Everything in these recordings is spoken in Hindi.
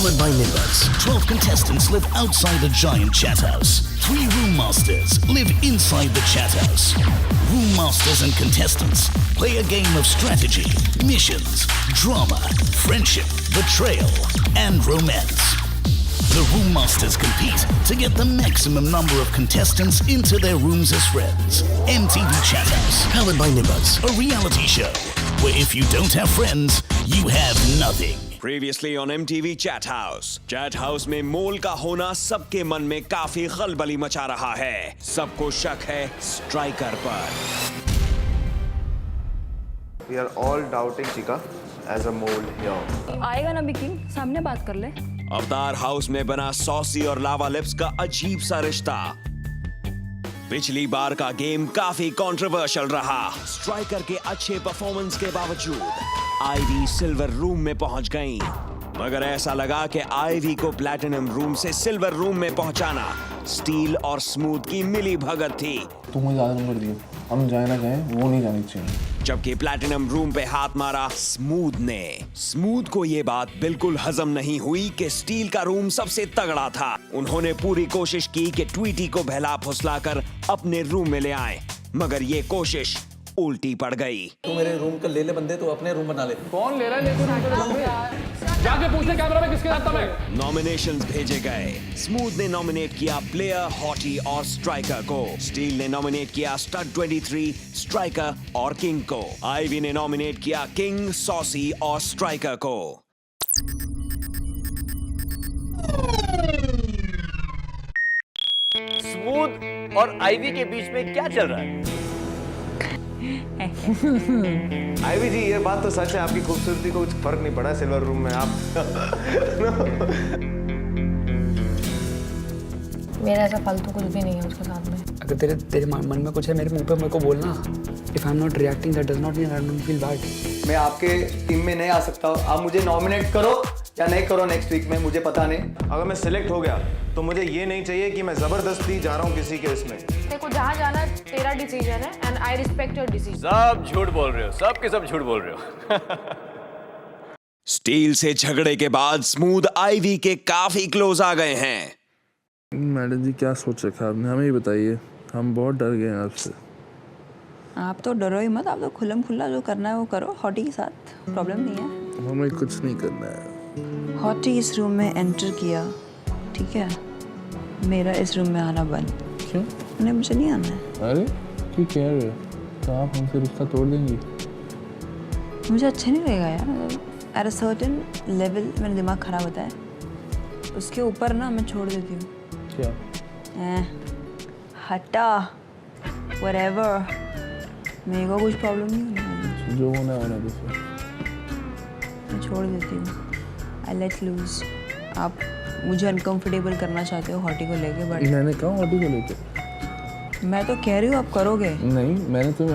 Powered by Nimbus, 12 contestants live outside a giant chat house. 3 room masters live inside the chat house. Room masters and contestants play a game of strategy, missions, drama, friendship, betrayal, and romance. The room masters compete to get the maximum number of contestants into their rooms as friends. MTV Chat House, powered by Nimbus, a reality show where if you don't have friends, you have nothing. Previously on MTV Chat House. Chat House में मोल का होना सबके मन में काफी खलबली मचा रहा है। सबको शक है स्ट्राइकर पर। We are all doubting Chika as a mole here. आएगा ना बिकिंग, सामने बात कर ले। अवतार हाउस में बना सॉसी और लावा लिप्स का अजीब सा रिश्ता। पिछली बार का गेम काफी कंट्रोवर्शियल रहा। स्ट्राइकर के अच्छे परफॉर्मेंस के बावजूद आईवी सिल्वर रूम में पहुंच गई, मगर ऐसा लगा कि आईवी को प्लैटिनम रूम से सिल्वर रूम में पहुंचाना स्टील और स्मूथ की मिली भगत थी। तुमने ज्यादा नंबर दिए, हम जाए ना जाए वो नहीं जानी चाहिए। जबकि प्लैटिनम रूम पे हाथ मारा स्मूथ ने। स्मूथ को ये बात बिल्कुल हजम नहीं हुई कि स्टील का रूम सबसे तगड़ा था। उन्होंने पूरी कोशिश की कि ट्वीटी को बहला फुसलाकर अपने रूम में ले आए, मगर ये कोशिश उल्टी पड़ गई। तू मेरे रूम का ले बंदे तो अपने रूम बना ले। कौन ले रहा है? जाके पूछने कैमरा में किसके साथ था मैं? नॉमिनेशंस भेजे गए। स्मूथ ने नॉमिनेट किया प्लेयर, हॉटी और स्ट्राइकर को। स्टील ने नॉमिनेट किया स्टड 23, स्ट्राइकर और किंग को। आईवी ने नॉमिनेट किया किंग, सॉसी और स्ट्राइकर को। स्मूथ और आईवी के बीच में क्या चल रहा है? आईवी जी, ये बात तो सच है, आपकी खूबसूरती को कुछ फर्क नहीं पड़ा सिल्वर रूम में। आप मेरा ऐसा फालतू कुछ भी नहीं है उसके साथ में। अगर तेरे मन में कुछ है मेरे मुंह पे मेरे को बोलना। If I'm not reacting, that does not mean I don't feel bad. मैं आपके टीम में नहीं आ सकता। आप मुझे नॉमिनेट करो या नहीं करो नेक्स्ट वीक में, मुझे पता नहीं। अगर मैं सिलेक्ट हो गया तो मुझे ये नहीं चाहिए कि मैं जबरदस्ती जा रहा हूँ किसी के इसमें। देखो जहाँ जाना तेरा डिसीजन है and I respect your decision. सब झूठ बोल रहे हो, सब के सब झूठ बोल रहे हो। स्टील से झगड़े के बाद स्मूथ आईवी के काफी क्लोज आ गए हैं। मैडम जी क्या सोच रखा आपने, हमें ही बताइए, हम बहुत डर गए हैं आपसे। आप तो डरो ही मत, आप तो खुल्लम खुल्ला जो करना है वो करो। हॉटी के साथ प्रॉब्लम नहीं है। हमें कुछ नहीं करना है। हॉटी इस रूम में एंटर किया, ठीक है, मेरा इस रूम में आना बंद। क्यों? उन्हें मुझे नहीं आना है। अरे क्यों कह रहे हो? तो आप हमसे रिश्ता तोड़ देंगी? मुझे अच्छा नहीं लगेगा यार। एट अ सर्टेन लेवल मेरा दिमाग खराब होता है, उसके ऊपर ना मैं छोड़ देती हूँ। क्या? हटा, whatever, मेरे को कुछ प्रॉब्लम नहीं होनी। जो होना है होना दो, मैं छोड़ देती हूँ। I let loose. आप मुझे अनकंफर्टेबल करना चाहते हो हॉटी को लेके, बट मैंने कहा हॉटी को लेके। मैं तो कह रही हूँ आप करोगे। नहीं, मैं तो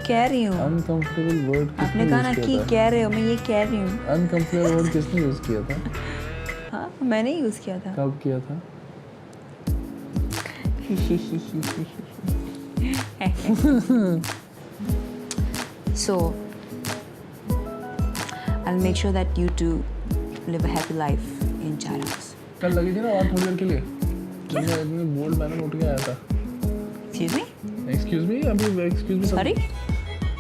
कह रही हूँ। अनकंफर्टेबल वर्ड आपने कहा ना कि कह रहे हो, मैं ये कह रही हूँ। अनकंफर्टेबल वर्ड किसने यूज किया था? हाँ, मैंने यूज किया था। कब किया था? So, I'll make sure that you two live a happy life in Chat House. कल लगी थी ना और थोड़ी देर के लिए। मैं बोल्ड मैनर उठ के आया था। Excuse me? Excuse me? Excuse me? Sorry?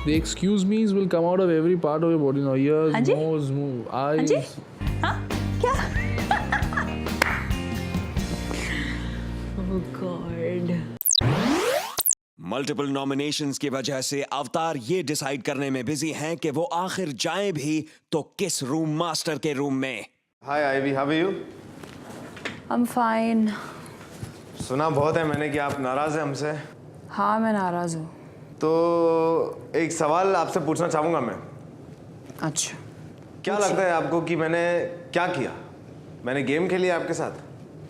The excuse me's will come out of every part of your body now. Ears, हाँ जी? nose, eyes. हाँ जी? हाँ? क्या? Oh God. मल्टीपल नॉमिनेशंस की वजह से अवतार ये डिसाइड करने में बिजी हैं कि वो आखिर जाएं भी तो किस रूम मास्टर के रूम में। Hi Ivy, how are you? I'm fine. सुना बहुत है मैंने कि आप नाराज हैं हमसे। हाँ मैं नाराज हूँ। तो एक सवाल आपसे पूछना चाहूँगा मैं। अच्छा। क्या लगता है आपको कि मैंने क्या किया? मैंने गेम खेली आपके साथ?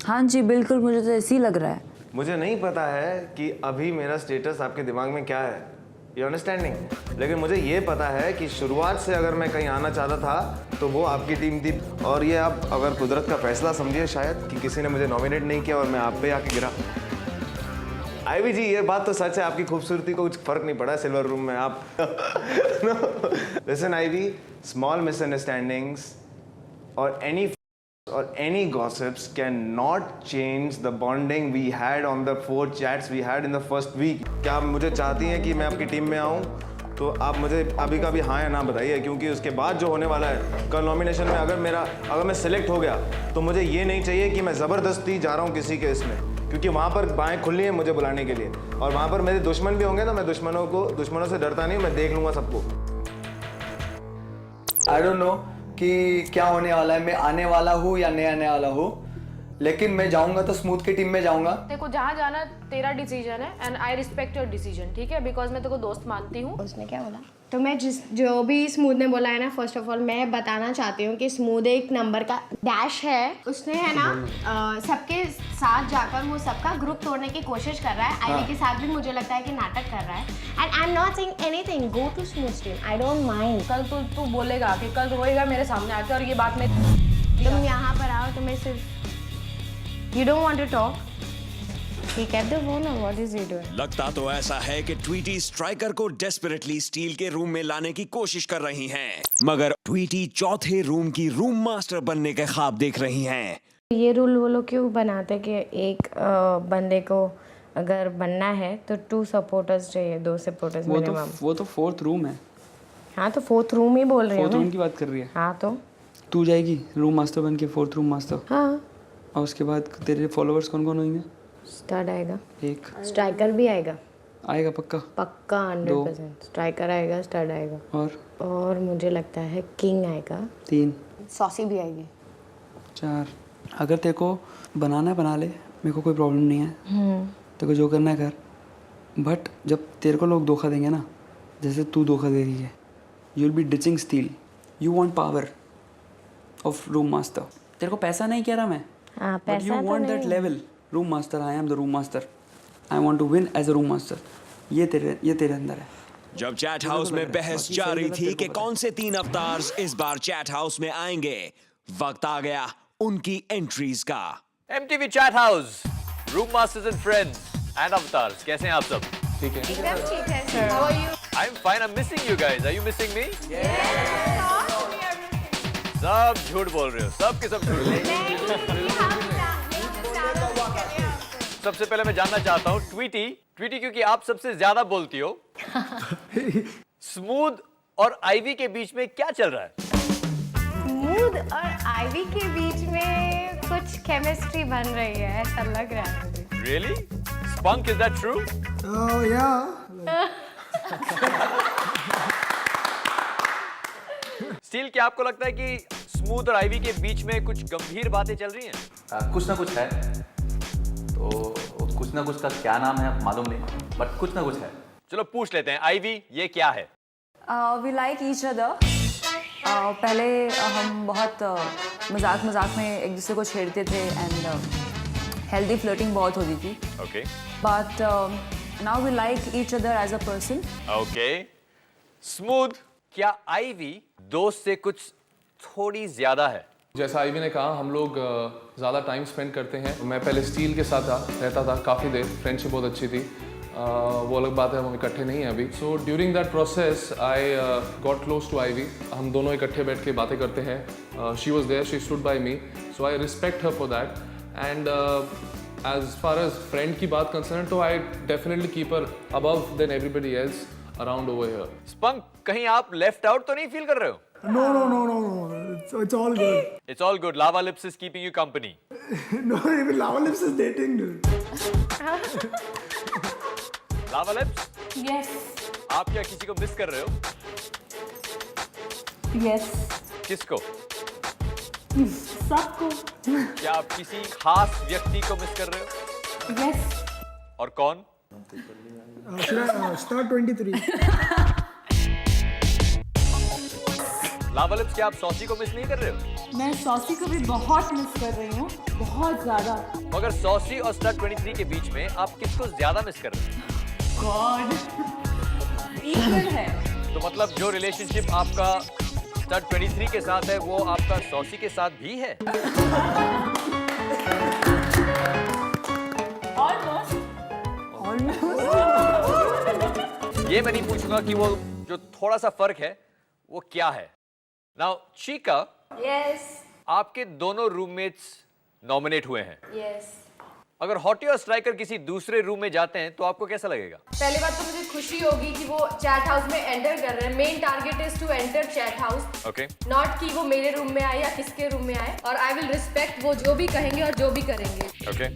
हाँ जी बिल्कुल, मुझे तो ऐसे ही लग रहा है। मुझे नहीं पता है कि अभी मेरा स्टेटस आपके दिमाग में क्या है, यू अंडरस्टैंडिंग, लेकिन मुझे ये पता है कि शुरुआत से अगर मैं कहीं आना चाहता था तो वो आपकी टीम थी। और ये आप अगर कुदरत का फैसला समझिए शायद कि किसी ने मुझे नॉमिनेट नहीं किया और मैं आप पे आके गिरा। आईवी जी, ये बात तो सच है, आपकी खूबसूरती को कुछ फर्क नहीं पड़ा सिल्वर रूम में। आप listen Ivy, small misunderstandings or any gossips cannot change the bonding we had on the 4 chats we had in the first week. क्या आप मुझे चाहती हैं कि मैं आपकी टीम में आऊँ? तो आप मुझे अभी का भी हाँ या ना बताइए, क्योंकि उसके बाद जो होने वाला है कल नॉमिनेशन में अगर मैं सिलेक्ट हो गया तो मुझे ये नहीं चाहिए कि मैं ज़बरदस्ती जा रहा हूँ किसी के इसमें, क्योंकि वहाँ पर बाहें खुली हैं मुझे बुलाने के लिए, और वहाँ पर मेरे दुश्मन भी होंगे ना, मैं दुश्मनों से डरता नहीं, मैं देख लूँगा सबको। आई डोंट नो कि क्या होने वाला है, मैं आने वाला हूँ या नहीं आने वाला हूँ, लेकिन मैं जाऊंगा तो स्मूथ की टीम में जाऊंगा। देखो जहाँ जाना तेरा डिसीजन है and I respect your decision, ठीक है, बिकॉज मैं तेरे को दोस्त मानती हूँ। उसने क्या बोला? तो मैं जो भी स्मूथ ने बोला है ना, फर्स्ट ऑफ ऑल मैं बताना चाहती हूँ कि स्मूथ एक नंबर का डैश है। उसने है ना सबके साथ जाकर वो सबका ग्रुप तोड़ने की कोशिश कर रहा है। आईवी के साथ भी मुझे लगता है कि नाटक कर रहा है। And I am not saying anything, go to Smooth team, I don't mind. कल तू बोलेगा कि कल रोएगा मेरे सामने आके और ये बात में तुम यहाँ पर आओ तो मैं सिर्फ You don't want to talk? He kept the phone or what is he doing? लगता तो ऐसा है कि ट्वीटी स्ट्राइकर को डेस्परेटली स्टील के रूम में लाने की कोशिश कर रही हैं, मगर ट्वीटी चौथे रूम की रूम मास्टर बनने के ख्वाब देख रही हैं। ये रूल वो लोग क्यों बनाते कि एक बंदे को अगर बनना है तो 2 सपोर्टर्स चाहिए, 2 सपोर्टर्स मिनिमम। वो तो 4th रूम है। हाँ तो 4th रूम ही बोल रही हूँ। 4th रूम की बात कर रही है। हाँ तो तू जाएगी रूम मास्टर बन के 4th रूम मास्टर। हाँ। और उसके बाद तेरे फॉलोअर्स कौन कौन होंगे? स्टार्ट आएगा, एक स्ट्राइकर भी आएगा पक्का 100%। स्ट्राइकर आएगा, स्टार्ट आएगा और मुझे लगता है किंग आएगा, 3 सॉसी भी आएगी, 4। अगर तेरे को बनाना है बना ले, मेरे को कोई प्रॉब्लम नहीं है। तेरे को जो करना है कर, बट जब तेरे को लोग धोखा देंगे ना, जैसे तू धोखा दे रही है, you will be ditching steel. You want power of room master. तेरे को पैसा नहीं कह रहा मैं, but you want that level room master. I am the room master, I want to win as a room master. ये तेरे अंदर है। जब चैट हाउस में बहस जारी थी कि कौन से 3 अवतार्स इस बार चैट हाउस में आएंगे, वक्त आ गया उनकी एंट्रीज का। MTV chat house, room masters and friends and avatars, कैसे हैं आप सब? ठीक है। एकदम ठीक है sir. How are you? I am fine, I am missing you guys. Are you missing me? सब झूठ बोल रहे हो, सब के सब झूठ बोल रहे हो। सबसे पहले मैं जानना चाहता हूँ ट्वीटी, क्योंकि आप सबसे ज्यादा बोलती हो, स्मूथ और आईवी के बीच में क्या चल रहा है? स्मूथ और आईवी के बीच में कुछ केमिस्ट्री बन रही है, ऐसा लग रहा है मुझे। Really? Spunk, is that true? Oh yeah. Steel, क्या आपको लगता है कि स्मूथ और आईवी के बीच में कुछ गंभीर बातें चल रही हैं? कुछ ना कुछ है, तो कुछ ना कुछ का क्या नाम है मालूम नहीं, बट कुछ ना कुछ है। चलो पूछ लेते हैं, आईवी ये क्या है? We like each other. पहले हम बहुत मजाक में एक दूसरे को छेड़ते थे एंड हेल्दी फ्लर्टिंग बहुत होती थी। Okay. But now we like each other as a person. Okay. Smooth, क्या आईवी दोस्त से कुछ थोड़ी ज्यादा है? जैसा आईवी ने कहा, हम लोग ज़्यादा टाइम स्पेंड करते हैं। मैं पहले स्टील के साथ रहता था काफ़ी देर, फ्रेंडशिप बहुत अच्छी थी। वो अलग बात है, हम इकट्ठे नहीं हैं अभी। So during that process I got close to Ivy. हम दोनों इकट्ठे बैठ के बातें करते हैं। She was there, she stood by me, so I respect her for that. And as far as friend की बात कंसर्न, तो I definitely keep her above then everybody else around over here. Spunk, कहीं आप लेफ्ट आउट तो नहीं फील कर रहे हो? No. It's all good. It's all good. Lava Lips is keeping you company. No, even Lava Lips is dating, dude. Lava Lips? Yes. आप क्या किसी को मिस कर रहे हो? Yes. किसको? सबको। क्या आप किसी खास व्यक्ति को मिस कर रहे हो? Yes. और कौन? Star 23. लावा लिप्स, क्या आप सॉसी को मिस नहीं कर रहे हो? मैं सॉसी को भी बहुत मिस कर रही हूँ, बहुत ज्यादा। मगर सॉसी और स्टार 23 के बीच में आप किसको ज्यादा मिस कर रहे हो? गॉड, इक्वल है। तो मतलब जो रिलेशनशिप आपका स्टार 23 के साथ है, वो आपका सॉसी के साथ भी है? ये मैं नहीं पूछूंगा कि वो जो थोड़ा सा फर्क है वो क्या है। Now, Chica, Yes. आपके दोनों रूममेट्स नॉमिनेट हुए हैं। यस। अगर हॉटी और स्ट्राइकर किसी दूसरे रूम में जाते हैं तो आपको कैसा लगेगा? पहली बात तो मुझे खुशी होगी कि वो चैट हाउस में एंटर कर रहे हैं। Main target is to enter chat house, okay, not कि वो मेरे रूम में आए या किसके रूम में आए। और आई विल रिस्पेक्ट वो जो भी कहेंगे और जो भी करेंगे। ओके।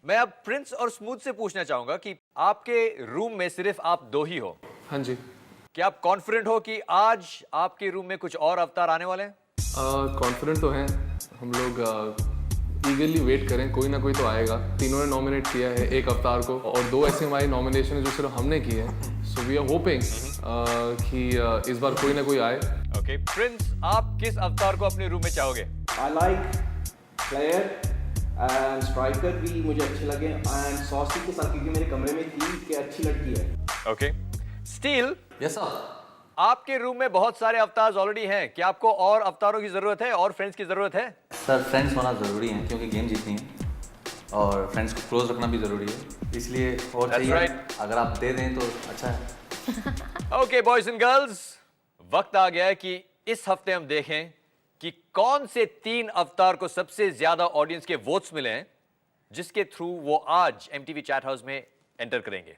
मैं अब प्रिंस और स्मूथ से पूछना चाहूंगा कि आपके रूम में सिर्फ आप दो ही हो। हाँ जी। क्या आप कॉन्फिडेंट हो कि आज आपके रूम में कुछ और अवतार आने वाले हैं? कॉन्फिडेंट तो हैं हम लोग। ईगरली वेट करें, कोई ना कोई तो आएगा। तीनों ने नॉमिनेट किया है एक अवतार को, और 2 ऐसे हमारी नॉमिनेशन है जो सिर्फ हमने की है। सो वी आर होपिंग कि इस बार कोई ना कोई आए। ओके, प्रिंस आप किस अवतार को अपने रूम में चाहोगे? I like player and striker भी मुझे अच्छे लगे, एंड सॉसी के साथ क्योंकि मेरे कमरे में थी कि अच्छी लड़की है। ओके। Steel, yes sir. आपके रूम में बहुत सारे अवतार ऑलरेडी हैं, क्या आपको और अवतारों की जरूरत है और फ्रेंड्स की जरूरत है? सर फ्रेंड्स होना ज़रूरी है क्योंकि गेम जीतनी है और फ्रेंड्स को क्लोज रखना भी ज़रूरी है, इसलिए और चाहिए। right. अगर आप दे दें तो अच्छा है। ओके बॉयज एंड गर्ल्स, वक्त आ गया है कि इस हफ्ते हम देखें कि कौन से 3 अवतार को सबसे ज्यादा ऑडियंस के वोट्स मिले हैं, जिसके थ्रू वो आज एमटीवी चैट हाउस में एंटर करेंगे।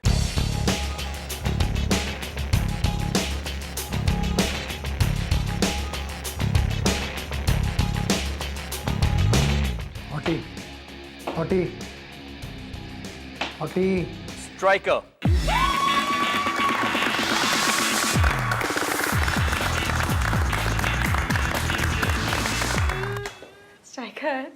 हॉटी स्ट्राइकर, स्ट्राइकर,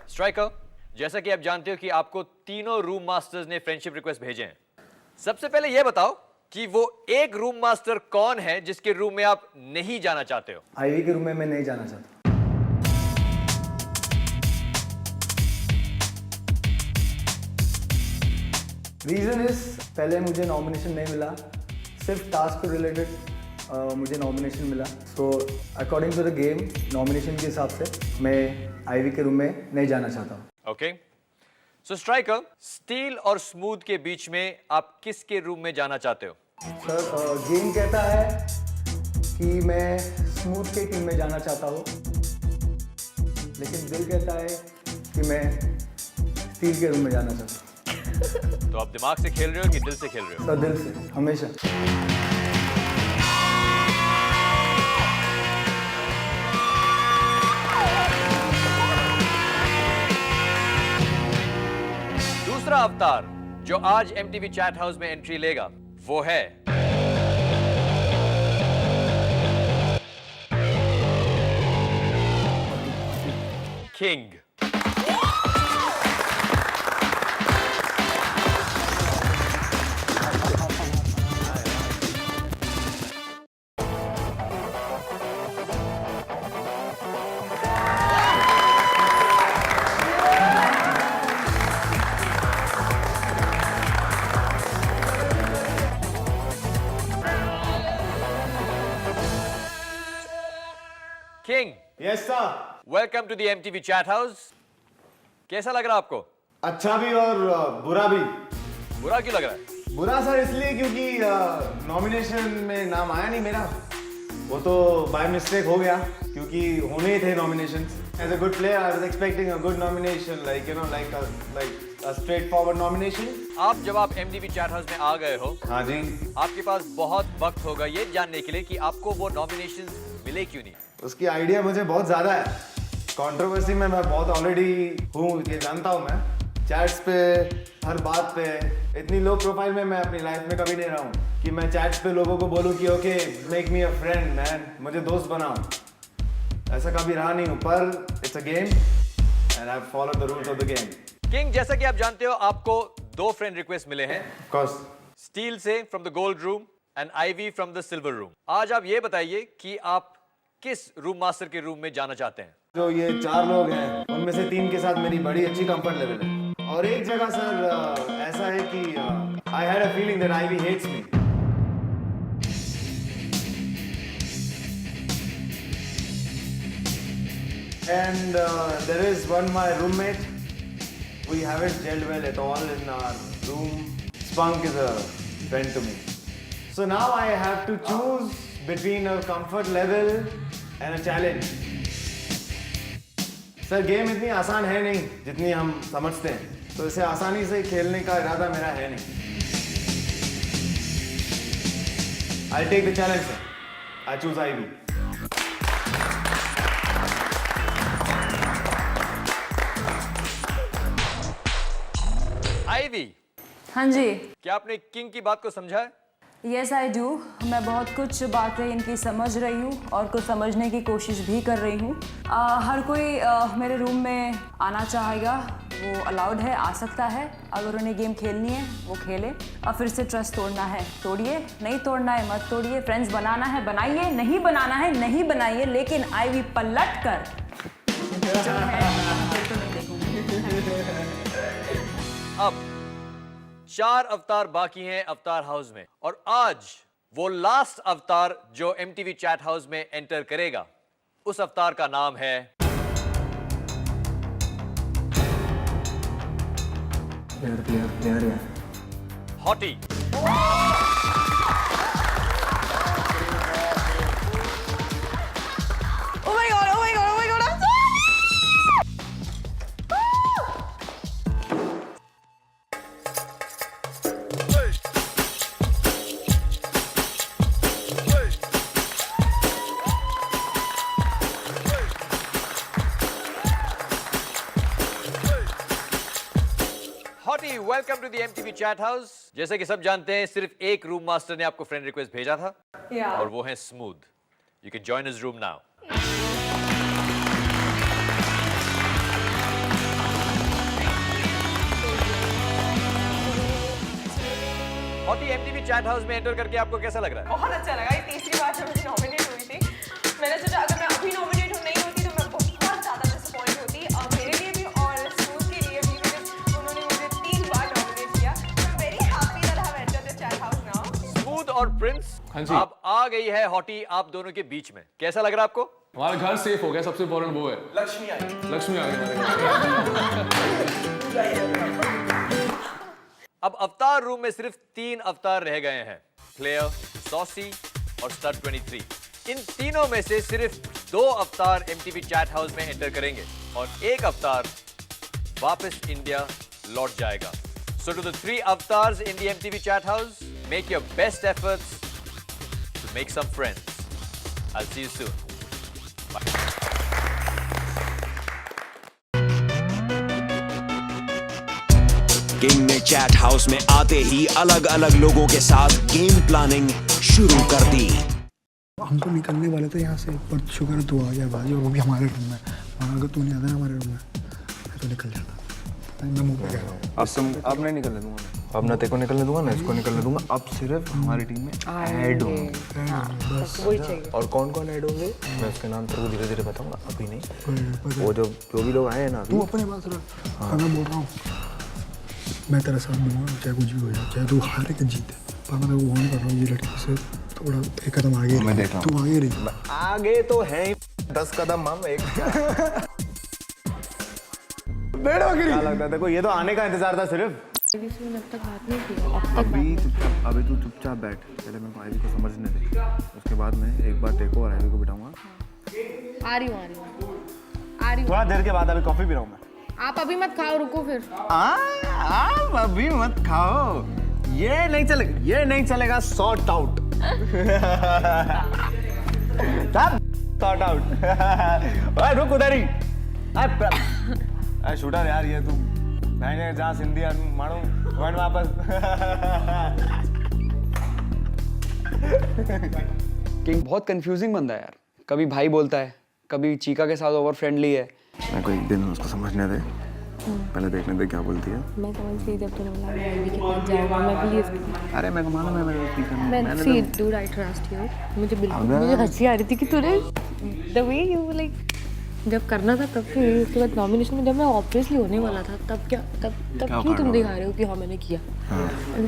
स्ट्राइकर, जैसा कि आप जानते हो कि आपको तीनों रूम मास्टर्स ने फ्रेंडशिप रिक्वेस्ट भेजे हैं। सबसे पहले यह बताओ कि वो एक रूम मास्टर कौन है जिसके रूम में आप नहीं जाना चाहते हो? आईवी के रूम में मैं नहीं जाना चाहता। रीजन इज, पहले मुझे नॉमिनेशन नहीं मिला, सिर्फ टास्क रिलेटेड मुझे नॉमिनेशन मिला। So according to the game nomination के हिसाब से मैं आईवी के रूम में नहीं जाना चाहता हूँ। ओके, सो स्ट्राइकर, स्टील और स्मूथ के बीच में आप किसके रूम में जाना चाहते हो? सर गेम कहता है कि मैं स्मूथ के टीम में जाना चाहता हूँ, लेकिन दिल कहता है कि मैं स्टील के रूम में जाना चाहता हूँ। तो आप दिमाग से खेल रहे हो कि दिल से खेल रहे हो? सर दिल से, हमेशा। दूसरा अवतार जो आज एमटीवी चैट हाउस में एंट्री लेगा वो है king. King, yes sir. Welcome to the MTV chat house. कैसा लग रहा आपको? अच्छा भी और बुरा भी। बुरा क्यों लग रहा है? बुरा सर इसलिए क्योंकि नॉमिनेशन में नाम आया नहीं मेरा, वो तो बाय मिस्टेक हो गया क्योंकि होने ही थे nomination. As a good player I was expecting a good nomination, like you know like a straight forward nomination. जब आप एमटीवी चैट हाउस में आ गए हो, हाँ जी, आपके पास बहुत वक्त होगा ये जानने के लिए कि आपको वो नॉमिनेशन मिले क्यों नहीं। उसकी आइडिया मुझे बहुत ज्यादा है। कंट्रोवर्सी में मैं बहुत ऑलरेडी हूँ, ये जानता हूँ मैं। चैट्स पे, हर बात पे, इतनी लो प्रोफाइल में मैं अपनी लाइफ में कभी नहीं रहा हूँ कि मैं चैट्स पे लोगों को बोलूँ कि ओके मेक मी अ फ्रेंड मैन, मुझे दोस्त बनाओ। ऐसा कभी रहा नहीं हूँ, पर it's a game and I follow the rules of the game. King, जैसा कि आप जानते हो आपको 2 फ्रेंड रिक्वेस्ट मिले हैं, स्टील से from the gold room and Ivy from the silver room. आज आप ये बताइए कि आप किस रूम मास्टर के रूम में जाना चाहते हैं? जो ये 4 लोग हैं उनमें से 3 के साथ मेरी बड़ी अच्छी कंफर्ट लेवल है, और एक जगह सर ऐसा है कि I had a feeling that Ivy hates me. And there is my roommate. We haven't gelled well at all in our room. Spunk is a friend to me. So now I have to choose between a comfort level and a challenge. Sir, game इतनी आसान है नहीं जितनी हम समझते हैं, तो इसे आसानी से खेलने का इरादा मेरा है नहीं. I'll take the challenge, sir. I choose Ivy. Ivy, हाँ जी. क्या आपने किंग की बात को समझा है? Yes I do. मैं बहुत कुछ बातें इनकी समझ रही हूँ और कुछ समझने की कोशिश भी कर रही हूँ. हर कोई मेरे रूम में आना चाहेगा, वो अलाउड है, आ सकता है. अगर उन्हें गेम खेलनी है वो खेले. और फिर से ट्रस्ट तोड़ना है तोड़िए, नहीं तोड़ना है मत तोड़िए. फ्रेंड्स बनाना है बनाइए, नहीं बनाना है नहीं बनाइए, लेकिन आईवी पलट कर जो है तो नहीं देखूंगी. अब 4 अवतार बाकी हैं अवतार हाउस में, और आज वो लास्ट अवतार जो MTV चैट हाउस में एंटर करेगा, उस अवतार का नाम है hottie. Oh my god, oh my god, oh my god, I'm sorry. Hottie, welcome to the MTV chat house. जैसे कि सब जानते हैं, सिर्फ एक रूम मास्टर ने आपको फ्रेंड रिक्वेस्ट भेजा था, और वो है smooth. You can join his room now. Hottie, MTV chat house में एंटर करके आपको कैसा लग रहा है? बहुत अच्छा लगा. ये तीसरी बार जब मुझे नॉमिनेट हुई थी, मैंने सोचा अगर मैं अभी नॉमिनेट नहीं होती तो मैं बहुत ज़्यादा डिसअपॉइंट होती, और मेरे लिए भी और स्मूथ के लिए भी, क्योंकि उन्होंने मुझे 3 बार नॉमिनेट किया. I am very happy that I have entered the chat house now. Smooth और प्रिंस, हाँ जी. अब आ गई है हॉटी आप दोनों के बीच में. कैसा लग रहा है आपको? हमारा घर सेफ हो गया, सबसे इम्पोर्टेंट वो है. लक्ष्मी आई. लक्ष्मी आ गई हमारे घर. अब अवतार रूम में सिर्फ 3 अवतार रह गए हैं, प्लेयर, सॉसी और स्टार 23. इन तीनों में से सिर्फ 2 अवतार MTV चैट हाउस में एंटर करेंगे और एक अवतार वापस इंडिया लौट जाएगा. So to the 3 avatars in the MTV chat house, make your best efforts to make some friends. I'll see you soon. Bye. King ने चैट हाउस में आते ही अलग अलग लोगों के साथ गेम प्लानिंग शुरू कर दी. हम तो निकलने वाले थे यहाँ से, पर शुक्र है तू आ गया भाई, और वो भी हमारे रूम में. वहाँ अगर तू नहीं आता हमारे रूम में मैं तो निकल जाता. मैं मुंह पे कह रहा हूँ. अब नहीं निकलने दूंगा. अब ना तेरे को निकलने दूंगा ना इसको निकलने दूंगा. अब सिर्फ हमारी टीम में ऐड होंगे. और कौन कौन ऐड होंगे मैं उसके नाम तेरे को धीरे धीरे बताऊंगा, अभी नहीं. वो जो भी लोग आए हैं ना, तू अपने पास रख. मैं बोल रहा हूँ मैं तेरा साथ दूंगा, चाहे कुछ भी हो जाए, चाहे तू हारे कि जीते, पर मैं वो नहीं कर रहा हूँ. ये लड़की से थोड़ा एक कदम आगे. मैं देख रहा हूँ. तू आगे रही. आगे तो है 10 कदम हम एक. क्या लगता है देखो, ये तो आने का इंतजार था सिर्फ. अभी तू चुपचाप बैठ, पहले मेरे को आईवी को समझने दे, उसके बाद मैं एक बार तेरे को और आईवी को बिठाऊंगा. आ रही हूँ. थोड़ा देर के बाद अभी कॉफी पी रहा हूँ मैं. आप अभी मत खाओ, रुको फिर. आप अभी मत खाओ, ये नहीं चलेगा. Sort out. Sort out. रुक उधर ही. शूटर यार, ये तू मैंने जहाँ सिंधी मानू वन वापस. किंग बहुत कंफ्यूजिंग बंदा है यार. कभी भाई बोलता है, कभी चीका के साथ ओवर फ्रेंडली है. मैं कोई एक दिन उसको समझने दे, पहले देखने दे क्या बोलती है. मैं समझ गई जब तूने बोला मैं आईवी के पास जाऊंगा, मैं प्लीज. अरे मैं मालूम है, मैं सी डू आई ट्रस्ट यू. मुझे बिल्कुल मुझे हंसी आ रही थी कि तूने द वे यू लाइक जब करना था तब क्यों नहीं, उसके बाद नॉमिनेशन में जब मैं ऑब्वियसली होने वाला था तब क्या तब क्यों तुम दिखा रहे हो कि हाँ मैंने किया।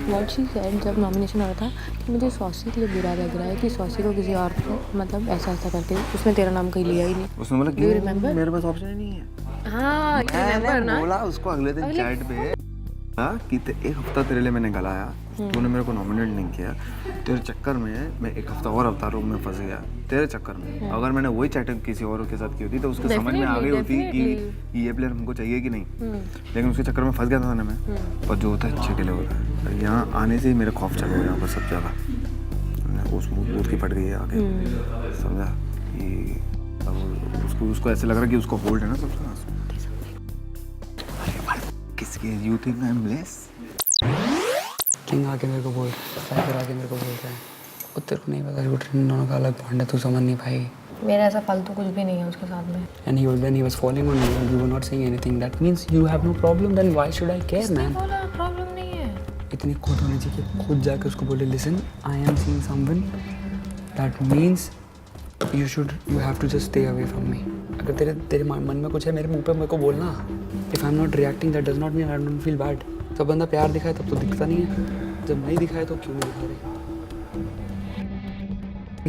व्हाट शी सेड जब नॉमिनेशन हो रहा था कि मुझे सॉसी के लिए बुरा लग रहा है कि सॉसी को किसी और को मतलब ऐसा करके उसने तेरा नाम कहीं लिया ही नहीं। उसने बोला क्यों मेरे पास ऑप्शन ही नहीं है। हाँ मैंने बोला उसको अगले दिन चैट पे कि एक हफ्ता तेरे लिए मैंने गलाया, तूने मेरे को नॉमिनेट नहीं किया, तेरे चक्कर में मैं एक हफ्ता और अवतारों में फंस गया तेरे चक्कर में। अगर मैंने वही चैटिंग किसी और के साथ की होती तो उसको समझ में आ गई होती कि ये प्लेयर हमको चाहिए कि नहीं, लेकिन उसके चक्कर में फंस गया था ना मैं। पर जो होता है अच्छे के लिए होता है। यहाँ आने से ही मेरे खौफ चल गया यहाँ पर सब जगह, उस बूथ की पट गई है आगे, समझा कि अब उसको ऐसे लग रहा है कि उसको होल्ड है ना सबसे। किसके you think I am less? King आके मेरे को बोल, स्ट्राइकर आके मेरे को बोल रहे हैं वो तेरे को नहीं पता शूटर इन दोनों का अलग बॉन्ड है, तू समझ नहीं पाई। मेरा ऐसा फालतू कुछ भी नहीं है उसके साथ में। And when he was falling on you and you were not saying anything, that means you have no problem. Then why should I care, man? बोला प्रॉब्लम नहीं है। इतनी खुद होनी चाहिए, खुद जाके उसको बोले listen, I am seeing someone. That means you have to just stay away from me. अगर तेरे मन में कुछ है मेरे मुंह पे मेरे को बोलना। If I'm not reacting, that does not mean I don't feel bad. जब बंदा प्यार दिखाए तब तो दिखता नहीं है, जब नहीं दिखाए तो क्यों नहीं दिखा रही?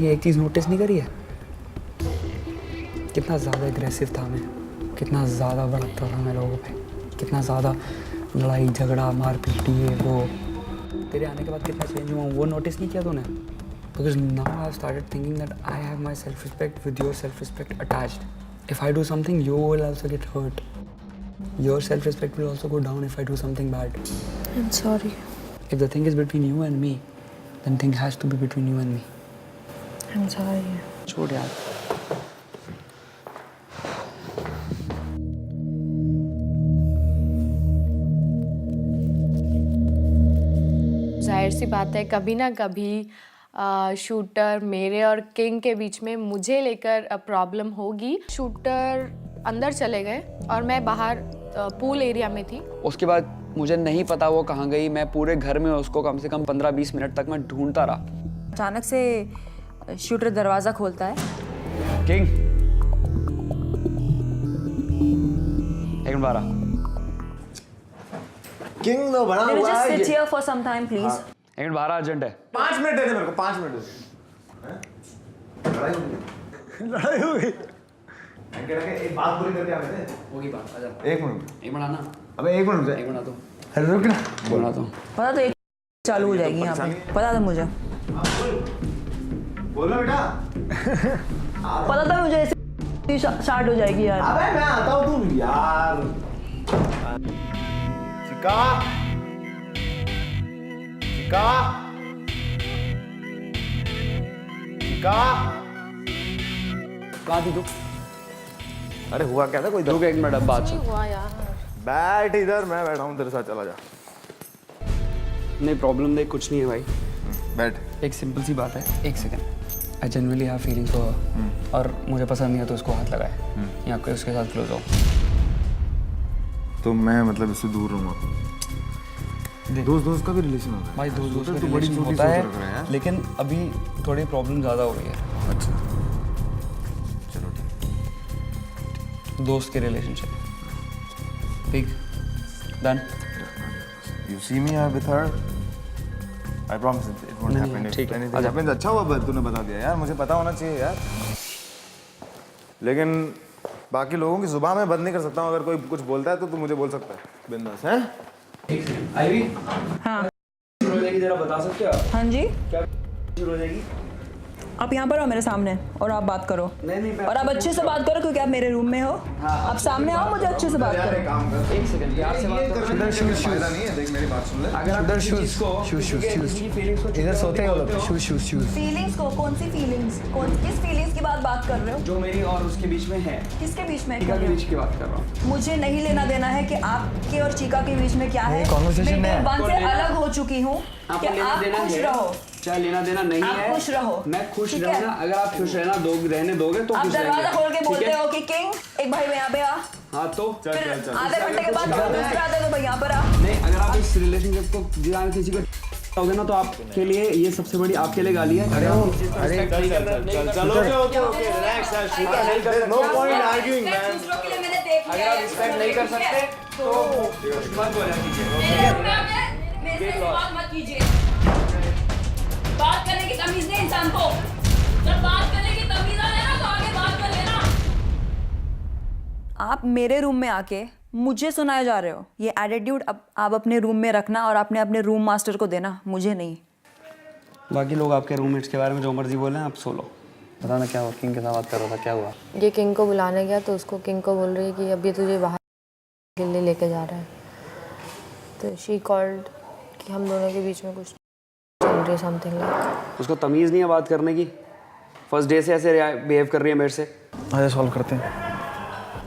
ये एक चीज़ नोटिस नहीं करी है, कितना ज़्यादा एग्रेसिव था मैं, कितना ज़्यादा भड़कता था मैं लोगों पे, कितना ज़्यादा लड़ाई झगड़ा मारपीट ये वो। तेरे आने के बाद कितना चेंज हुआ वो नोटिस नहीं किया तूने? Because now I have started thinking that I have my self-respect with your self-respect attached. If I do something, you will also get hurt. Your self-respect will also go down if I do something bad. I'm sorry. If the thing is between you and me, then thing has to be between you and me. I'm sorry. छोड़ यार। जाहिर सी बात है कभी ना कभी शूटर मेरे और किंग के बीच में मुझे लेकर प्रॉब्लम होगी। शूटर अंदर चले गए और मैं बाहर पूल एरिया में थी। उसके बाद मुझे नहीं पता वो कहाँ गई, मैं पूरे घर में उसको कम से कम 15-20 मिनट तक मैं ढूंढता रहा। अचानक से शूटर दरवाज़ा खोलता है। किंग, एक बार किंग तो बना हुआ है। Just sit here for some time, please. एक मिनट बाहर अर्जेंट है। 5 मिनट दे दे मेरे को, 5 मिनट दे। लड़ाई हो गई। मैं कह रहा कि एक बात पूरी करके आ गए थे। होगी बात, आजा। एक मिनट आना। अबे एक मिनट एक मिनट तो। हेलो रुक ना। बोलना तो। पता तो एक चालू हो जाएगी यहाँ पे, पता था मुझे। बोलो बेटा। पता था मुझे ऐसे स्टार्ट हो जाएगी यार। अबे मैं आता हूँ तू यार। चिका चिका चिका कहाँ थी तू? अरे हुआ क्या था कोई रुक एक मिनट अब बात सुन। हुआ यार। बैठ इधर, मैं बैठा हूँ तेरे साथ, चला जा। नहीं प्रॉब्लम देख कुछ नहीं है भाई, बैठ। एक सिंपल सी बात है, एक second. I generally have feelings for her और मुझे पसंद नहीं है तो उसको हाथ लगाए या कोई उसके साथ क्लोज हो तो मैं मतलब इससे दूर रहूँगा। दोस्त का भी रिलेशन होता है भाई, दोस्त का तो बड़ी रिलेशन होता है, लेकिन अभी थोड़ी प्रॉब्लम ज़्यादा हो गई है। अच्छा चलो ठीक। दोस्त के रिलेशनशिप ठीक done. You see me with her? I promise it won't happen. ठीक है, anything happens, अच्छा हुआ तूने बता दिया यार, मुझे पता होना चाहिए यार। लेकिन बाकी लोगों की जुबान में बंद नहीं कर सकता हूँ, अगर कोई कुछ बोलता है तो तू मुझे बोल सकता है बिंदास, हैं? आईवी हाँ शुरू हो जाएगी, जरा बता सकते हो आप? हाँ जी, क्या शुरू हो जाएगी? आप यहाँ पर आओ मेरे सामने और आप बात करो। नहीं और आप अच्छे से बात करो क्योंकि आप मेरे रूम में हो। आप सामने आओ, मुझे अच्छे से बात करो। एक सेकंड प्यार से बात करो। फायदा नहीं है, देख मेरी बात सुन ले। अगर आप शूज इधर सोते हो लोग। शूज फीलिंग्स को, कौन सी फीलिंग्स, किस फीलिंग्स की बात कर रहे हो? जो मेरी और उसके बीच में है। किसके बीच में? चीका के बीच की बात कर रहा हूँ। मुझे नहीं लेना देना है कि आपके और चीका के बीच में क्या है। conversation मैं है। बंद से अलग हो चुकी हूँ कि आप खुश रहो। चाहे लेना देना नहीं आप है, खुश रहो। मैं खुश ठीक है? रहूंगा। अगर आप खुश रहने दोगे तो आप खुश दरवाजा खोल के रहेंगे, बोलते ठीक है? हो कि किंग एक भाई यहाँ पे आ। हाँ तो फिर आधे घंटे के बाद दूसरा आता है तो भाई यहाँ पर आ। नहीं, अगर आप इस रिलेशनशिप को किसी को होगे ना तो आपके लिए ये सबसे बड़ी आपके लिए गाली है। चलो ओके रिलैक्स यार, श्रीका नहीं कर, नो पॉइंट आर्ग्यूइंग मैन। अगर आप रिस्पेक्ट नहीं कर सकते तो मत बोला कीजिए, मत कीजिए। बात करने की तमीज नहीं इंसान को, जब बात करने की तमीज आ जाए ना तो आगे बात कर लेना। आप मेरे रूम में आके मुझे सुनाए जा रहे हो, ये एटीट्यूड आप अपने रूम में रखना और आपने अपने रूम मास्टर को देना, मुझे नहीं। बाकी लोग आपके रूममेट्स के बारे में जो मर्जी बोले आप सो लो। बताना क्या हुआ? किंग के साथ बात कर रहा था, क्या हुआ? ये किंग को बुलाने गया तो उसको किंग को बोल रही है कि अभी तुझे बाहर के लिए लेके जा रहा है। तो शी कॉल्ड कि हम दोनों के बीच में कुछ चल रही है, समथिंग लाइक। उसको तमीज़ नहीं है बात करने की? फर्स्ट डे से ऐसे बिहेव कर रही है मेरे से। आइए सॉल्व करते हैं,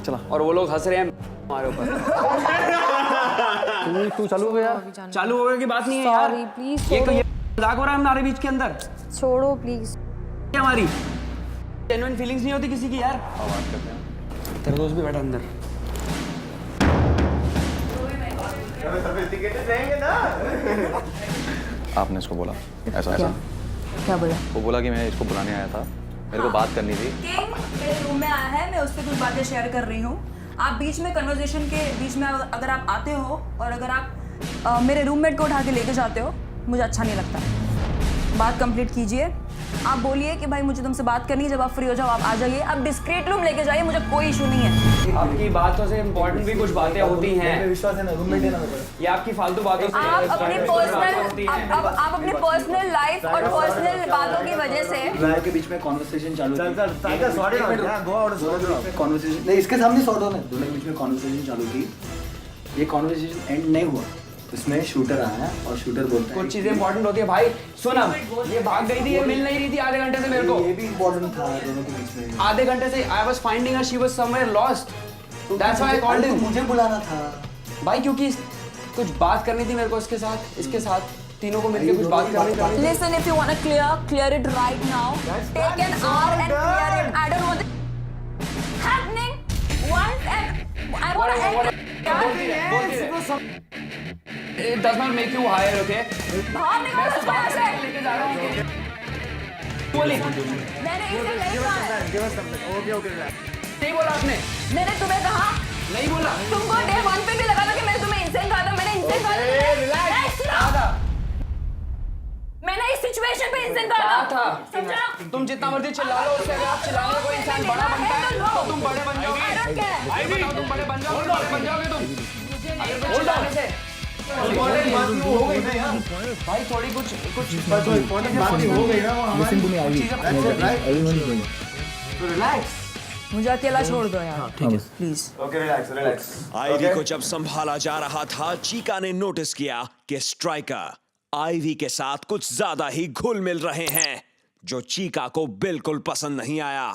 चला। और वो लोग हंस रहे हैं हमारे ऊपर। तू चालू हो गया? चालू हो गया की बात नहीं है यार। सॉरी प्लीज, ये मजाक हो रहा है हमारे बीच के अंदर। छोड़ो प्लीज। हमारी जेन्युइन फीलिंग्स नहीं होती किसी की यार। तेरा दोस्त भी बैठा अंदर। आपने इसको बोला ऐसा ऐसा? क्या बोला? वो बोला कि मैं इसको बुलाने आया था, मेरे को बात करनी थी। किंग मेरे रूम में आया है, मैं उससे कुछ बातें शेयर कर रही हूँ। आप बीच में कन्वर्सेशन के बीच में अगर आप आते हो और अगर आप मेरे रूममेट को उठा के लेके जाते हो, मुझे अच्छा नहीं लगता। बात कंप्लीट कीजिए। आप बोलिए कि भाई मुझे तुमसे बात करनी है, जब आप फ्री हो जाओ आप आ जाइए, आप डिस्क्रीट रूम लेके जाइए, मुझे कोई इशू नहीं है। आपकी बातों से इम्पोर्टेंट भी कुछ बातें होती हैं। विश्वास है ना, रूममेट है ना मेरा। ये आपकी फालतू बातों से आप अपनी पर्सनल लाइफ और पर्सनल बातों की वजह से राय के बीच में कॉन्वर्सेशन चालू की। कॉन्वर्सेशन नहीं, इसके सामने सॉर्ट होना है। दोनों के बीच में कॉन्वर्सेशन चालू की, ये कॉन्वर्सेशन एंड नहीं हुआ। उसमें शूटर आया और शूटर बोलता है कुछ चीजें इंपॉर्टेंट होती है भाई। सुना, ये भाग गई थी, ये मिल नहीं रही थी आधे घंटे से मेरे को। ये भी इम्पोर्टेंट था दोनों के बीच में। आधे घंटे से I was finding her, she was somewhere lost, that's why I called him. मुझे बुलाना था भाई क्योंकि कुछ बात करनी थी मेरे को इसके साथ, इसके साथ तीनों को मिलकर कुछ बात करनी थी। Listen, if you want to clear it right now. Take an hour and clear it. I don't want it happening once and I want to end it. It does not make you higher, okay? बाहर निकालो इसको यहाँ से। लेके जा रहा हूँ। बोली। मैंने इसे नहीं कहा। नहीं बोला आपने? मैंने तुम्हें कहा। नहीं बोला। तुमको डे 1 पे भी लगा था कि मैंने तुम्हें इंसेंट कहा था, मैंने इंसेंट कहा था। मैंने इस सिचुएशन पे इंसेंट कहा था। समझा? तुम जितना मर्जी चिल्ला लो, उससे अगर आप चिल्लाने में कोई इंसान बड़ा बनता है तो तुम बड़े बन जाओगे। बताओ तुम बड़े बन जाओगे, बड़े बन जाओगे तुम। अगर कुछ चिल्लाने से भाई थोड़ी कुछ मुझे अकेला छोड़ दो यार, प्लीज। Okay relax. आईवी को जब संभाला जा रहा था, चीका ने नोटिस किया कि स्ट्राइकर आईवी के साथ कुछ ज्यादा ही घुल मिल रहे हैं, जो चीका को बिल्कुल पसंद नहीं आया।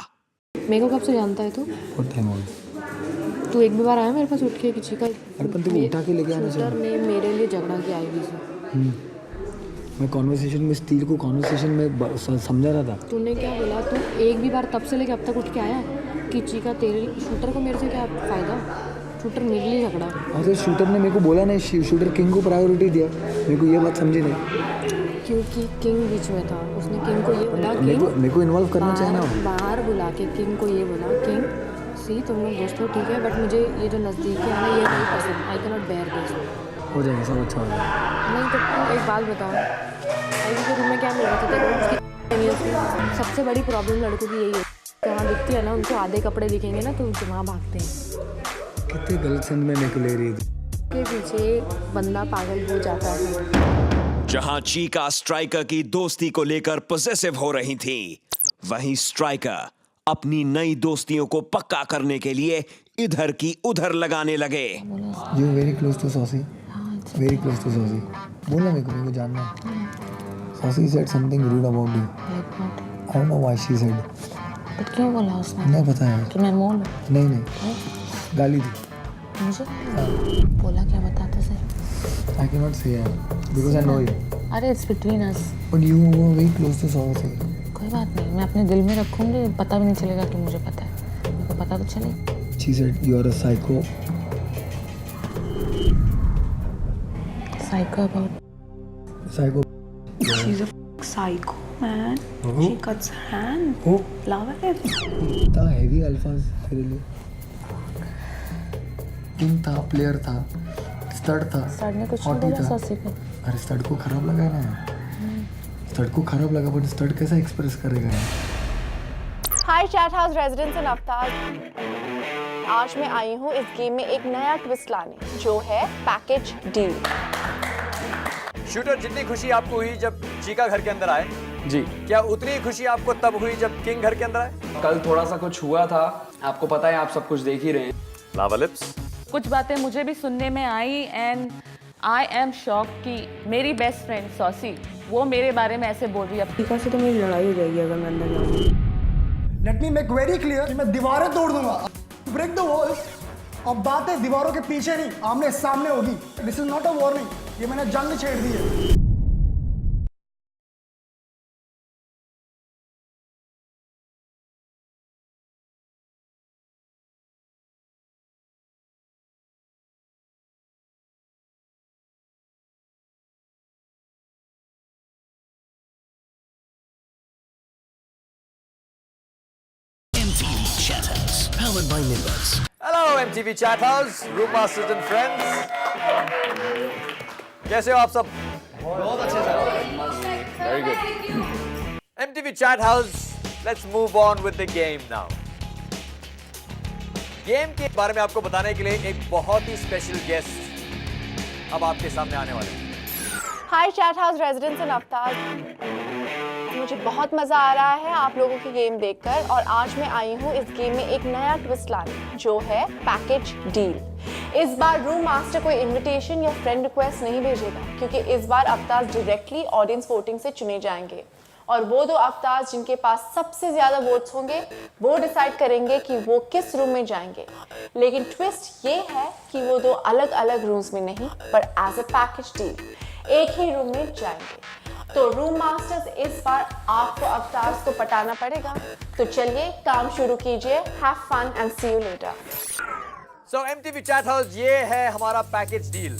मेरे को कब से जानता है तू? बहुत टाइम हो गया। तू एक भी बार आया मेरे पास उठ के किसी का? अपन तो उठा के लेके आना चाहिए। शूटर ने मेरे लिए झगड़ा किया आईवी से। मैं कॉन्वर्सेशन में स्टील को कॉन्वर्सेशन में समझा रहा था। तूने क्या बोला? तू एक भी बार तब से लेके अब तक उठ के आया कि चीका तेरे शूटर को मेरे से क्या फ़ायदा? शूटर मेरे लिए झगड़ा। अरे शूटर ने मेरे को बोला नहीं, शूटर किंग को प्रायोरिटी दिया। मेरे को ये बात समझी नहीं क्योंकि किंग बीच में था। उसने किंग को ये बोला, मेरे को इन्वॉल्व करना चाहिए ना। बाहर बुला के किंग को ये बोला, किंग सी तुम लोग दोस्त हो ठीक है, बट मुझे ये जो नज़दीकी है ना ये नहीं पसंद। I can not bear this. हो जाएगा सब अच्छा हो जाएगा। नहीं तो एक बात बताओ, आईवी के रूम में क्या मिल रहा था तेरे को? सबसे बड़ी प्रॉब्लम लड़कों की यही है, जहाँ दिखती है ना उनको आधे कपड़े दिखेंगे ना तो वहाँ भागते हैं। कितने गलत समझ में मेरे को ले रही है। के पीछे बंदा पागल हो जाता है। जहां चीका स्ट्राइकर की दोस्ती को लेकर पॉसेसिव हो रही थी, वहीं स्ट्राइकर अपनी नई दोस्तियों को पक्का करने के लिए इधर की उधर लगाने लगे। You very close to Saucy, very close to Saucy. बोलना मेरे को जानना। Saucy said something rude about you. I don't know why she said. But क्यों बोला उसने? नहीं पता है। तूने मोल? नहीं गाली दी मुझे। बोला क्या? बताते से। I cannot say because I know you. अरे it's between us. But you were very close to Saurabh. कोई बात नहीं, मैं अपने दिल में रखूंगी, पता भी नहीं चलेगा कि मुझे पता है। मेरे को पता तो चले। She said you are a psycho. Psycho about? Psycho She's a psycho, man. She cuts her hand. Lava lips. इतना हैवी अल्फाज तेरे लिए। किंग था, प्लेयर था, स्टड था, सर ने कुछ हॉटी नहीं बोला था। सॉसी को। अरे स्टड को खराब लगा ना, स्टड को खराब लगा, पर स्टड कैसा एक्सप्रेस करेगा यार? हाय चैट हाउस रेजिडेंट्स एंड अवतार, आज मैं आई हूँ इस गेम में एक नया ट्विस्ट लाने, जो है पैकेज डील। शूटर, जितनी खुशी आपको हुई जब चीका घर के अंदर आए, जी, क्या उतनी खुशी आपको तब हुई जब किंग घर के अंदर आए? कल थोड़ा सा कुछ हुआ था, आपको पता है, आप सब कुछ देख ही रहे हैं। लावा लिप्स, कुछ बातें मुझे भी सुनने में आई एंड आई एम शॉक कि मेरी बेस्ट फ्रेंड सॉसी वो मेरे बारे में ऐसे बोल रही है। टीका से तो मेरी लड़ाई हो जाएगी अगर मैं अंदर जाऊंगी। Let me make very clear कि मैं दीवारें तोड़ दूंगा, ब्रेक द वॉल्स। अब बात है दीवारों के पीछे नहीं, आमने सामने होगी। This is not a warning, ये मैंने जंग छेड़ दी है। MTV Chat House, powered by Nimbus. Hello MTV Chat House, Room Masters and Friends. कैसे हो आप सब? बहुत अच्छे sir. Very good. MTV Chat House, let's move on with the game now. Game के बारे में आपको बताने के लिए एक बहुत ही स्पेशल गेस्ट अब आपके सामने आने वाले हैं। हाय चैट हाउस रेजिडेंट्स एंड अवतार, मुझे बहुत मज़ा आ रहा है आप लोगों की गेम देखकर, और आज मैं आई हूँ इस गेम में एक नया ट्विस्ट लाने, जो है पैकेज डील। इस बार रूम मास्टर कोई इनविटेशन या फ्रेंड रिक्वेस्ट नहीं भेजेगा, क्योंकि इस बार अवतार डायरेक्टली ऑडियंस वोटिंग से चुने जाएंगे, और वो दो अवतार जिनके पास सबसे ज़्यादा वोट्स होंगे वो डिसाइड करेंगे कि वो किस रूम में जाएंगे। लेकिन ट्विस्ट ये है कि वो दो अलग अलग रूम्स में नहीं, पर एज अ पैकेज डील एक ही रूम में जाएंगे। तो रूम मास्टर्स, इस बार आपको अवतार्स को पटाना पड़ेगा। तो चलिए काम शुरू कीजिए। Have fun and see you later. So MTV Chat House, ये है हमारा package deal.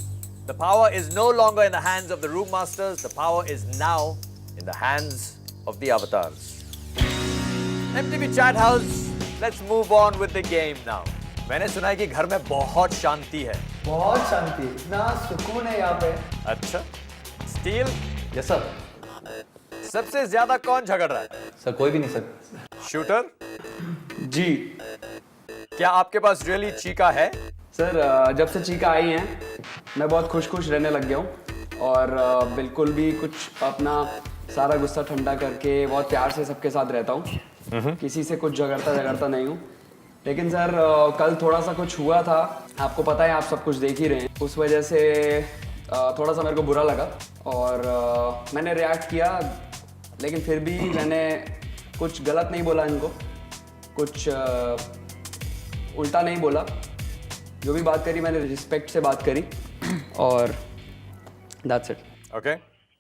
The power is no longer in the hands of the room masters. The power is now in the hands of the avatars. MTV Chat House, let's move on with the game now. मैंने सुना है कि घर में बहुत शांति है। बहुत शांति, इतना सुकून है यहाँ पे। अच्छा, स्टील? Yes sir. सबसे ज्यादा कौन झगड़ रहा है? सर कोई भी नहीं सर। शूटर? जी क्या आपके पास रियली चीका है? सर, जब से चीका आई हैं मैं बहुत खुश रहने लग गया हूँ, और बिल्कुल भी कुछ अपना सारा गुस्सा ठंडा करके बहुत प्यार से सबके साथ रहता हूँ। किसी से कुछ झगड़ता नहीं हूँ। लेकिन सर, कल थोड़ा सा कुछ हुआ था, आपको पता है, आप सब कुछ देख ही रहे हैं। उस वजह से थोड़ा सा मेरे को बुरा लगा और मैंने रिएक्ट किया, लेकिन फिर भी मैंने कुछ गलत नहीं बोला इनको, कुछ उल्टा नहीं बोला। जो भी बात करी मैंने रिस्पेक्ट से बात करी, और दैट्स इट। ओके।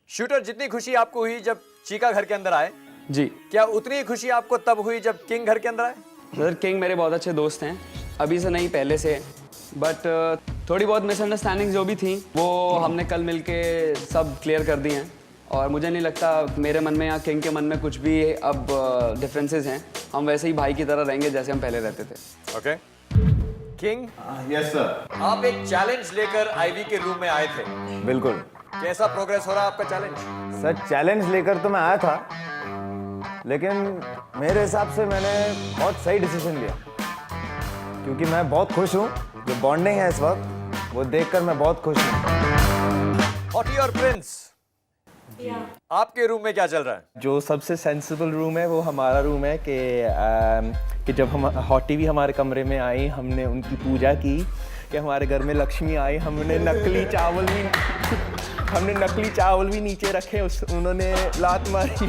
शूटर, जितनी खुशी आपको हुई जब चीका घर के अंदर आए, जी, क्या उतनी ही खुशी आपको तब हुई जब किंग घर के अंदर आए? सर, किंग मेरे बहुत अच्छे दोस्त हैं, अभी से नहीं पहले से, बट थोड़ी बहुत मिसअंडरस्टैंडिंग जो भी थी वो हमने कल मिलके सब क्लियर कर दी हैं, और मुझे नहीं लगता मेरे मन में या किंग के मन में कुछ भी अब डिफरेंसेस हैं। हम वैसे ही भाई की तरह रहेंगे जैसे हम पहले रहते थे। ओके। किंग? Yes sir. आप एक चैलेंज लेकर आईवी के रूम में आए थे। बिल्कुल। कैसा प्रोग्रेस हो रहा है आपका चैलेंज? सर, चैलेंज लेकर तो मैं आया था, लेकिन मेरे हिसाब से मैंने बहुत सही डिसीजन लिया, क्योंकि मैं बहुत खुश हूँ। जो बॉन्डिंग है इस वक्त, वो देखकर मैं बहुत खुश हूँ। हॉटी और प्रिंस, आपके रूम में क्या चल रहा है? जो सबसे सेंसिबल रूम है वो हमारा रूम है कि जब हम हॉटी भी हमारे कमरे में आई, हमने उनकी पूजा की कि हमारे घर में लक्ष्मी आई। हमने नकली चावल भी नीचे रखे, उन्होंने लात मारी।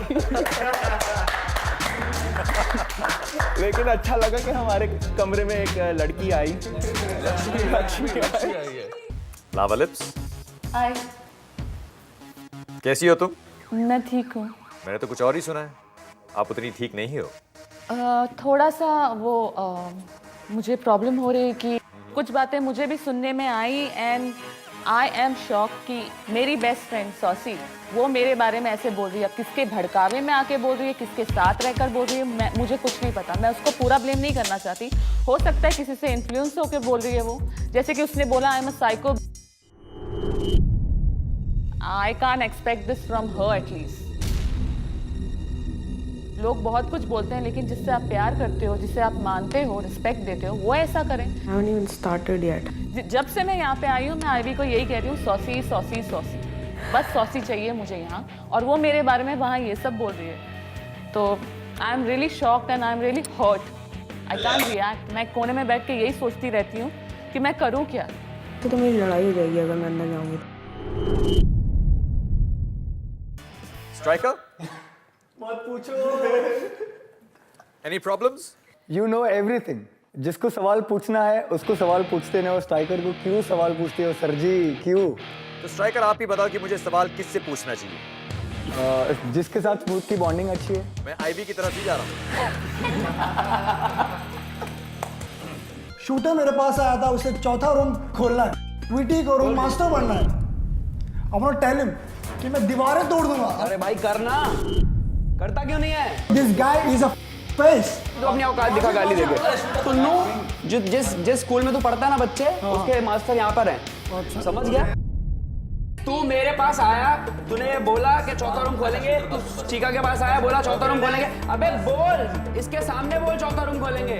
लेकिन अच्छा लगा कि हमारे कमरे में एक लड़की आई, लक्ष्मी आई। लावा लिप्स, हाय, कैसी हो तुम? मैं ठीक हूँ। मैंने तो कुछ और ही सुना है, आप उतनी ठीक नहीं हो। थोड़ा सा मुझे प्रॉब्लम हो रही है कि कुछ बातें मुझे भी सुनने में आई एंड आई एम शॉक कि मेरी बेस्ट फ्रेंड सॉसी वो मेरे बारे में ऐसे बोल रही है, अब किसके भड़कावे में आके बोल रही है, किसके साथ रहकर बोल रही है, मुझे कुछ नहीं पता। मैं उसको पूरा ब्लेम नहीं करना चाहती, हो सकता है किसी से इन्फ्लुएंस होकर बोल रही है वो, जैसे कि उसने बोला I am a psycho. I can't expect this from her at least. लोग बहुत कुछ बोलते हैं, लेकिन जिससे आप प्यार करते हो, जिसे आप मानते हो, रिस्पेक्ट देते हो, वो ऐसा करें। I haven't even started yet. जब से मैं यहाँ पे आई हूँ, मैं आईवी को यही कह रही हूँ, सॉसी सॉसी सॉसी, बस सॉसी चाहिए मुझे यहाँ, और वो मेरे बारे में वहाँ ये सब बोल रही है। तो I am really shocked and I am really hurt. I can't react. मैं कोने में बैठ के यही सोचती रहती हूँ कि मैं करूँ क्या। तो मेरी लड़ाई हो जाएगी अगर मैं अंदर जाऊँगी। स्ट्राइकर, मत पूछो। Any problems? You know everything. जिसको सवाल पूछना है उसको सवाल पूछते ना, स्ट्राइकर को क्यों सवाल पूछते हो सर जी, क्यों? तो स्ट्राइकर आप ही बताओ कि मुझे सवाल किससे पूछना चाहिए? जिसके साथ स्मूथ की बॉन्डिंग अच्छी है। मैं आईवी की तरफ ही जा रहा हूँ। शूटर मेरे पास आया था, उसे चौथा रूम खोलना है, ट्विटी को रूम मास्टर बनना है। I want to tell him कि मैं दीवारें तोड़ दूंगा। अरे भाई करना, करता क्यों नहीं है? This guy is a face। तो अपनी औकात दिखा गाली देके। तो नो, जिस स्कूल में तू पढ़ता है ना बच्चे, उसके मास्टर यहाँ पर हैं। समझ गया? तू मेरे पास आया, तूने ये बोला कि चौथा रूम खोलेंगे, तू चीका के पास आया, बोला चौथा रूम खोलेंगे। अबे बोल, इसके सामने बोल चौथा रूम खोलेंगे।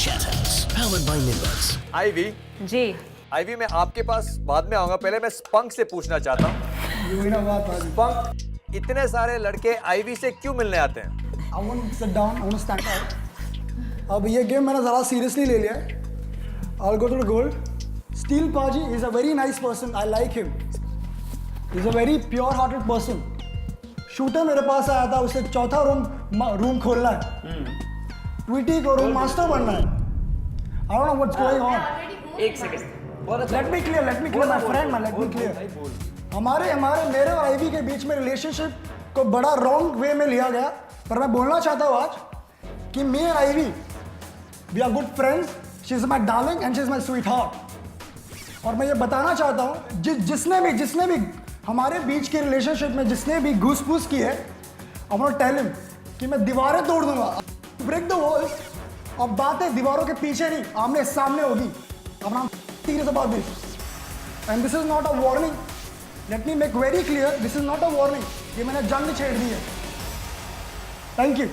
Chat House, powered by Nimbus. Ivy ji, Ivy मैं आपके पास बाद में आऊंगा, पहले मैं स्पंक से पूछना चाहता हूँ। स्पंक, इतने सारे लड़के आईवी से क्यों मिलने आते हैं? I want to sit down, I want to stand out। अब ये गेम मैंने ज़्यादा सीरियसली ले लिया है। I'll go to the gold. Steel Paji is a very nice person. I like him. He's a very pure-hearted person. Shooter मेरे पास आया था, उसे चौथा रूम खोलना है, ट्विटी को रूम मास्टर बनना है। I don't know what's going on. एक second. Let me clear, my friend, man. Let me clear. मेरे और आईवी के बीच में रिलेशनशिप को बड़ा रॉन्ग वे में लिया गया, पर मैं बोलना चाहता हूँ आज कि me and Ivy, we are good friends. She is my darling and she is my sweetheart. और मैं ये बताना चाहता हूँ जिसने भी हमारे बीच के रिलेशनशिप में जिसने भी घुस-पुस की है, I want to tell him कि मैं दीवारें तोड़ दूंगा। Break the walls। अब बातें दीवारों के पीछे नहीं, आमने सामने होगी। अब I'm serious about this, and this is not a warning. Let me make very clear, this is not a warning. ये मैंने जंग छेड़ दी है। Thank you.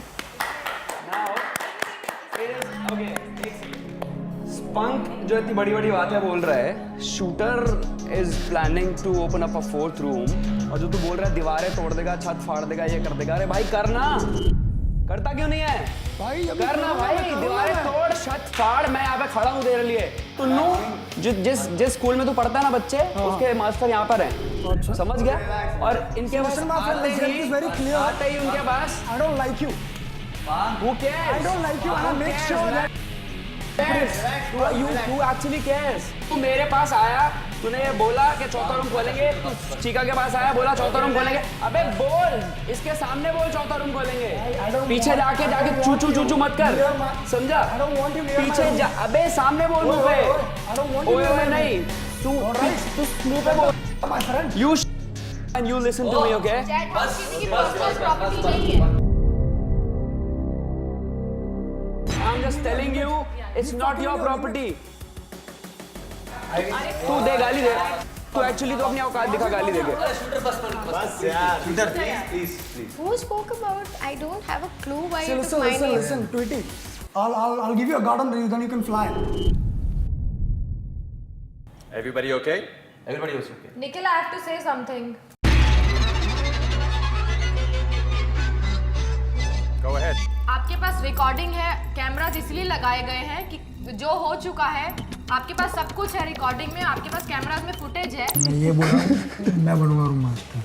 स्पंक जो इतनी बड़ी बड़ी बातें बोल रहा है, Shooter is planning to open up a fourth room, और जो तू बोल रहा है दीवारें तोड़ देगा, छत फाड़ देगा, ये कर देगा। अरे भाई करना, करता क्यों नहीं है? भाई करना भाई, दीवारें तोड़, छत फाड़। मैं यहाँ पे खड़ा हूँ तेरे लिए। तो नो, जिस स्कूल में तू पढ़ता है ना बच्चे, उसके मास्टर यहाँ पर हैं। समझ गया? और इनके पास आते ही उनके पास I don't like you. Who cares? I don't like you. I will make sure that Who actually cares? तू मेरे पास आया, तूने ये बोला कि चौथा रूम खोलेंगे, तू चीका के पास आया, बोला चौथा रूम खोलेंगे। अबे बोल, इसके सामने बोल चौथा रूम खोलेंगे। पीछे जाके चू मत कर, समझा? पीछे जा, अबे सामने बोल मुंह पे। ओए नहीं, तू मुंह पे बोल। You and you listen to me, okay? I'm just telling you, it's not your property. तू दे गाली दे, तू एक्चुअली तो अपनी औकात दिखा गाली देके। बस यार, shooter please. Who spoke about? I don't have a clue why it is my name. Listen, Tweety. I'll give you a garden, then you can fly. Everybody okay? Everybody was okay. Nikhil, I have to say something. Go ahead. आपके पास रिकॉर्डिंग है, कैमरास इसलिए लगाए गए हैं कि जो हो चुका है, आपके पास सब कुछ है रिकॉर्डिंग में, आपके पास कैमरास में फुटेज है। मैं ये बोला मैं बनूंगा रूम मास्टर,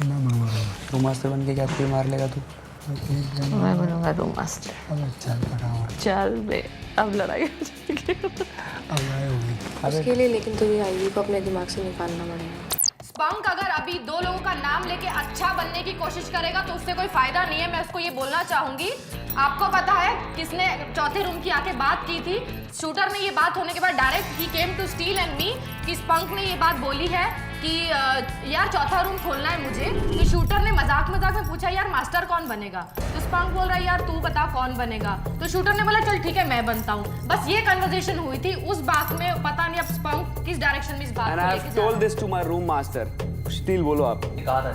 मैं बनूंगा रूम मास्टर बन के क्या तीर मार लेगा तू? मैं बनूंगा रूम मास्टर। चल फटाफट, चल बे, अब लड़ाई हो जाएगी। अब लड़ाई होगी उसके लिए लेकिन तुझे आईवी को अपने दिमाग से निकालना पड़ेगा। स्पंक अगर अभी 2 लोगों का नाम लेके अच्छा बनने की कोशिश करेगा तो उससे कोई फायदा नहीं है। मैं उसको ये बोलना चाहूंगी, आपको पता है किसने चौथे रूम की आके बात की थी? शूटर ने ये बात होने के बाद डायरेक्ट ही came to Steel and me कि स्पंक ने ये बात बोली है कि यार चौथा रूम खोलना है मुझे। तो शूटर ने मजाक में पूछा यार मास्टर कौन बनेगा? तो स्पंक बोल रहा है यार तू बता कौन बनेगा? तो शूटर ने बोला चल ठीक है मैं बनता हूँ। बस ये कन्वर्सेशन हुई थी उस बात में। पता नहीं अब स्पंक किस डायरेक्शन में इस बात को लेके जा रहा है। Told this to my room master. Still बोलो आप। कहा था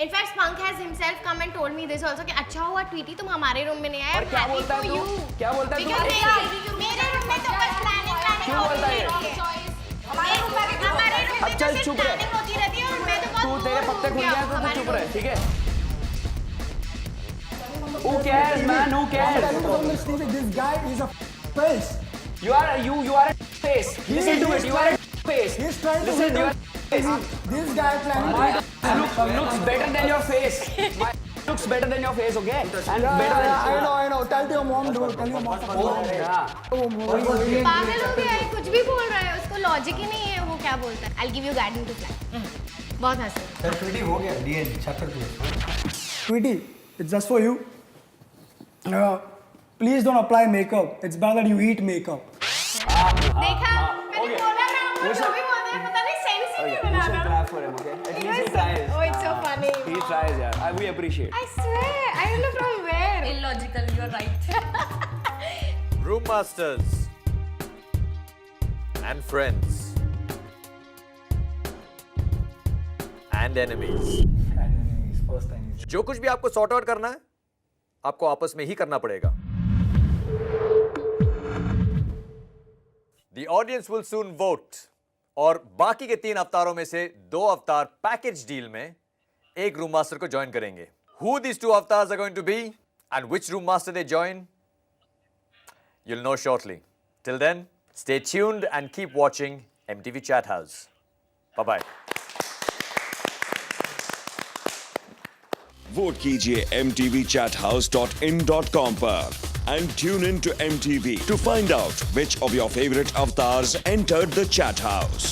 in fact Spunk has himself come and told me this also कि अच्छा हुआ ट्वीटी तुम हमारे रूम में नहीं आए। और क्या बोलता है तू? क्या बोलता है तू? मेरे रूम में तो बस प्लानिंग क्यों बोलता है? हमारे रूम में अब चल चुप रह। होती रहती है और मैं तो बहुत तू तेरे पत्ते खुल गया तो तू चुप रह, ठीक है? Who cares, man? Who cares? This guy is a face. You are a face. Listen to it. You are a face. He's trying to listen. You are this guy planning looks better than your face. My looks better than your face, okay? And better than I know. Tell your mom, dude. Tell your mom. पागल हो गया है, कुछ भी बोल रहा है, उसको लॉजिक ही नहीं है वो क्या बोलता है। I'll give you guidance to fly. बहुत हंसे। सर ट्वीटी हो गया DN chapter 2। Tweety, it's just for you. Please don't apply makeup. It's better that you eat makeup. देखा मैंने बोला ना वो जो भी बोलता है पता नहीं सेंस ही नहीं बना रहा। clap for him, okay? At least he tries. Oh, it's so funny. He tries, yeah. We appreciate. I swear, I don't know from where. Illogical, you're right. Room masters and friends and enemies. First time. जो कुछ भी आपको सॉर्ट आउट करना है आपको आपस में ही करना पड़ेगा। The audience will soon vote और बाकी के 3 अवतारों में से 2 अवतार पैकेज डील में एक रूम मास्टर को ज्वाइन करेंगे। Who these 2 avatars are going to be and which room master they join, you'll know shortly. Till then, stay tuned and keep watching MTV Chat House. Bye-bye. Vote कीजिए mtvchathouse.in.com पर and tune in to MTV to find out which of your favorite avatars entered the chat house.